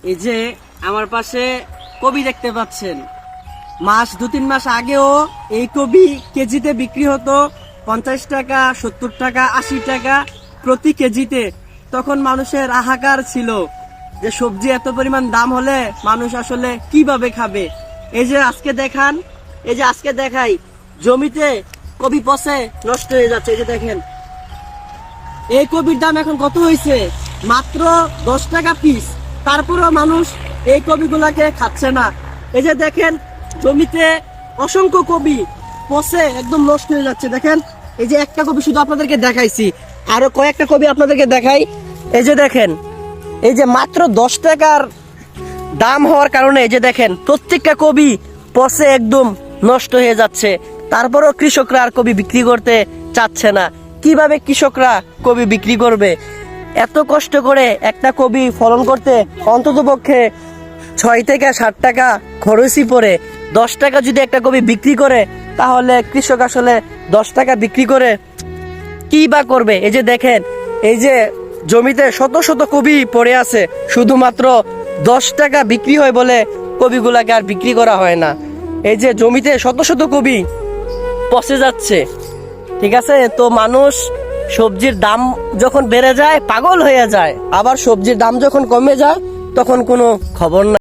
এই যে আমার পাশে কবি দেখতে পাচ্ছেন, মাস 2-3 মাস আগেও এই কবি কেজিতে বিক্রি হতো 50 টাকা, 70 টাকা, 80 টাকা প্রতি কেজিতে। তখন মানুষের হাহাকার ছিল যে সবজি এত পরিমাণ দাম হলে মানুষ আসলে কিভাবে খাবে। এই যে আজকে দেখান, এই যে আজকে দেখাই, জমিতে কবি পচে নষ্ট হয়ে যাচ্ছে। এই যে দেখেন, এই কবির দাম এখন কত হয়েছে? মাত্র 10 টাকা পিস। তারপরেও মানুষ এই কবিগুলাকে খাচ্ছে না। এই যে দেখেন, জমিতে অসংখ্য কবি পচে একদম নষ্ট হয়ে যাচ্ছে। দেখেন, এই যে একটা কবি শুধু আপনাদেরকে দেখাইছি, আরো কয়েকটা কবি আপনাদেরকে দেখাই। এই যে দেখেন, এই যে মাত্র 10 টাকার দাম হওয়ার কারণে এই যে দেখেন প্রত্যেকটা কবি পচে একদম নষ্ট হয়ে যাচ্ছে। তারপরও কৃষকরা আর কবি বিক্রি করতে চাচ্ছে না। কিভাবে কৃষকরা কবি বিক্রি করবে? এত কষ্ট করে একটা কবি ফলন করতে অন্ততপক্ষে 6 থেকে 7 টাকা খরচই পড়ে। 10 টাকা যদি একটা কবি বিক্রি করে, তাহলে কৃষক আসলে 10 টাকা বিক্রি করে কি বা করবে? এই যে দেখেন, এই যে জমিতে শত শত কবি পড়ে আছে, শুধুমাত্র 10 টাকা বিক্রি হয় বলে কবিগুলাকে আর বিক্রি করা হয় না। এই যে জমিতে শত শত কবি পচে যাচ্ছে। ঠিক আছে, তো মানুষ সবজির দাম যখন বেড়ে যায় পাগল হয়ে যায়, আবার সবজির দাম যখন কমে যায় তখন কোনো খবর না।